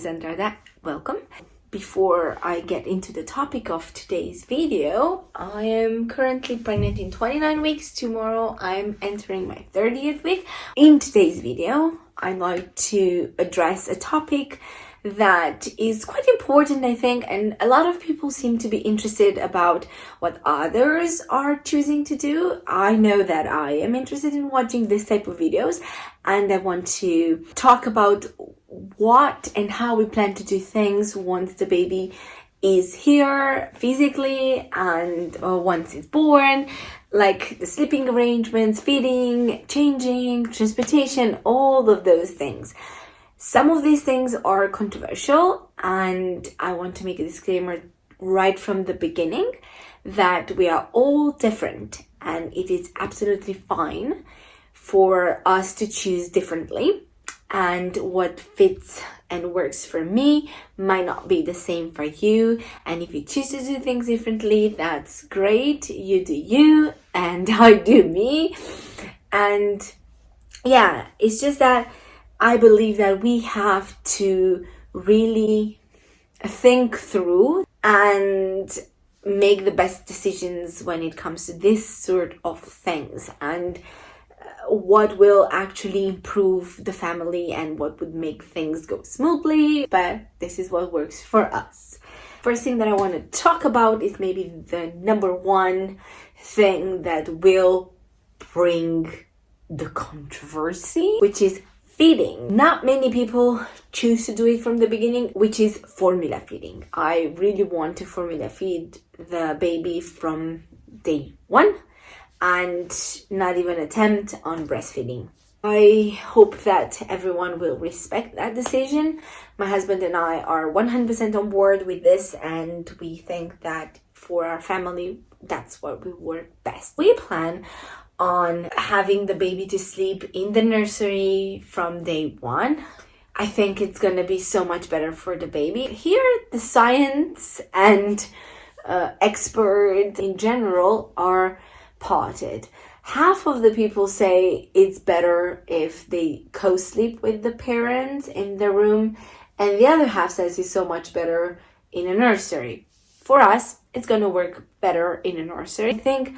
Andrada. Welcome. Before I get into the topic of today's video, I am currently pregnant in 29 weeks. Tomorrow I'm entering my 30th week. In today's video, I'd like to address a topic that is quite important, I think, and a lot of people seem to be interested about what others are choosing to do. I know that I am interested in watching this type of videos, and I want to talk about what and how we plan to do things once the baby is here physically and once it's born, like the sleeping arrangements, feeding, changing, transportation, all of those things. Some of these things are controversial, and I want to make a disclaimer right from the beginning that we are all different and it is absolutely fine for us to choose differently, and what fits and works for me might not be the same for you. And if you choose to do things differently, that's great. You do you and I do me. And yeah, it's just that I believe that we have to really think through and make the best decisions when it comes to this sort of things, and what will actually improve the family and what would make things go smoothly. But this is what works for us. First thing that I want to talk about is maybe the number one thing that will bring the controversy, which is feeding. Not many people choose to do it from the beginning, which is formula feeding. I really want to formula feed the baby from day one and not even attempt on breastfeeding. I hope that everyone will respect that decision. My husband and I are 100% on board with this, and we think that for our family, that's what will work best. We plan on having the baby to sleep in the nursery from day one. I think it's going to be so much better for the baby. Here, the science and experts in general are potted. Half of the people say it's better if they co-sleep with the parents in the room, and the other half says it's so much better in a nursery. For us, it's going to work better in a nursery. I think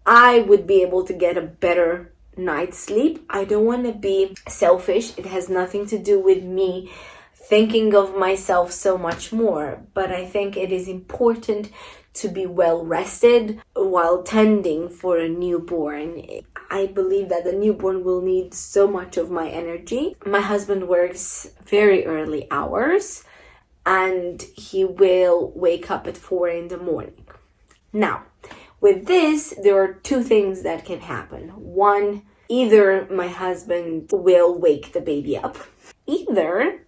I would be able to get a better night's sleep. I don't want to be selfish. It has nothing to do with me thinking of myself so much more, but I think it is important to be well rested while tending for a newborn. I believe that the newborn will need so much of my energy. My husband works very early hours and he will wake up at 4 in the morning. Now, with this, there are two things that can happen. One, either my husband will wake the baby up, either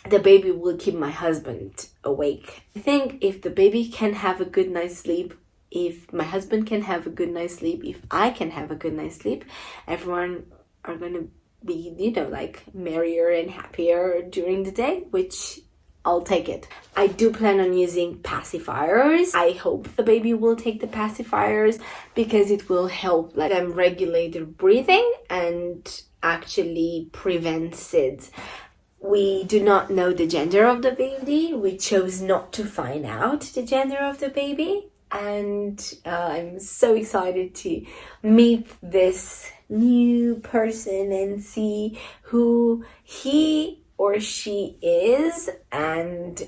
the baby will keep my husband awake. I think if the baby can have a good night's sleep, if my husband can have a good night's sleep, if I can have a good night's sleep, everyone are going to be, merrier and happier during the day, which I'll take it. I do plan on using pacifiers. I hope the baby will take the pacifiers because it will help them regulate their breathing and actually prevent SIDS. We do not know the gender of the baby. We chose not to find out the gender of the baby. And I'm so excited to meet this new person and see who he or she is. And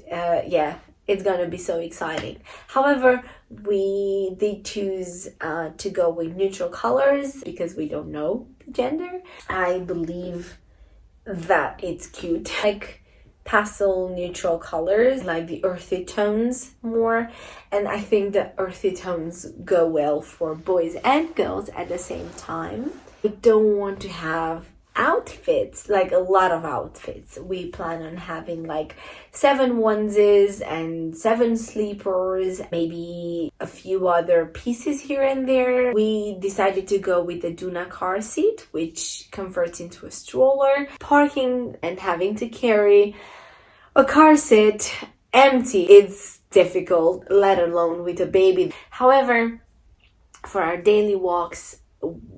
it's gonna be so exciting. However, we did choose to go with neutral colors because we don't know the gender. I believe that it's cute, like pastel neutral colors, like the earthy tones more, and I think the earthy tones go well for boys and girls at the same time. We don't want to have outfits, like a lot of outfits. We plan on having 7 onesies and 7 sleepers, maybe a few other pieces here and there. We decided to go with the Duna car seat, which converts into a stroller. Parking and having to carry a car seat empty, it's difficult, let alone with a baby. However, for our daily walks,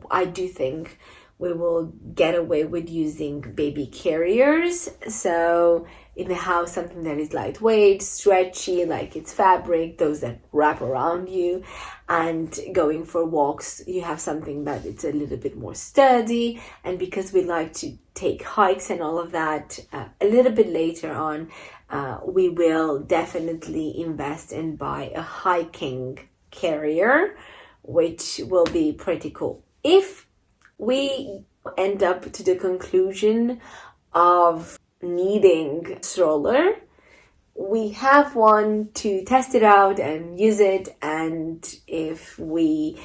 I do think we will get away with using baby carriers. So in the house something that is lightweight, stretchy, like it's fabric, those that wrap around you. And going for walks, you have something that it's a little bit more sturdy. And because we like to take hikes and all of that, a little bit later on, we will definitely invest and buy a hiking carrier, which will be pretty cool. If we end up to the conclusion of needing a stroller, we have one to test it out and use it. And if we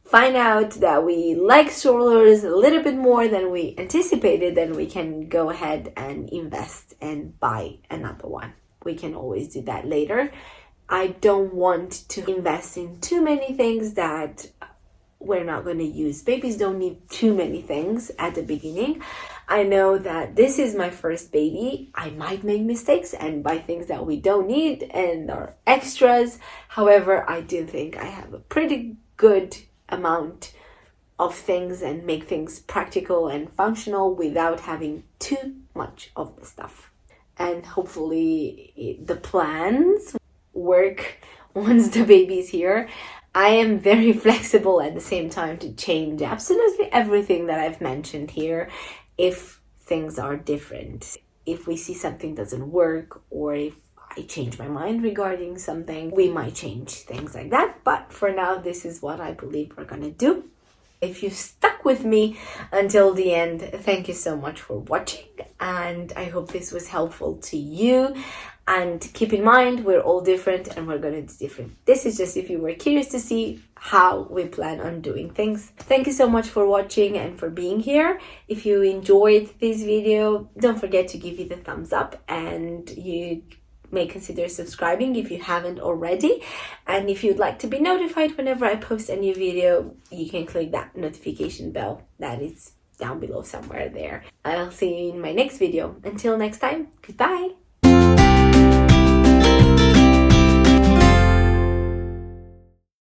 find out that we like strollers a little bit more than we anticipated, then we can go ahead and invest and buy another one. We can always do that later. I don't want to invest in too many things that we're not going to use. Babies don't need too many things at the beginning. I know that this is my first baby. I might make mistakes and buy things that we don't need and are extras. However, I do think I have a pretty good amount of things and make things practical and functional without having too much of the stuff. And hopefully the plans work once the baby's here. I am very flexible at the same time to change absolutely everything that I've mentioned here if things are different. If we see something doesn't work, or if I change my mind regarding something, we might change things like that. But for now, this is what I believe we're gonna do. If you stuck with me until the end, thank you so much for watching, and I hope this was helpful to you. And keep in mind, we're all different and we're going to do different. This is just if you were curious to see how we plan on doing things. Thank you so much for watching and for being here. If you enjoyed this video, don't forget to give it the thumbs up, and you may consider subscribing if you haven't already. And if you'd like to be notified whenever I post a new video, you can click that notification bell that is down below somewhere there. I'll see you in my next video. Until next time, goodbye.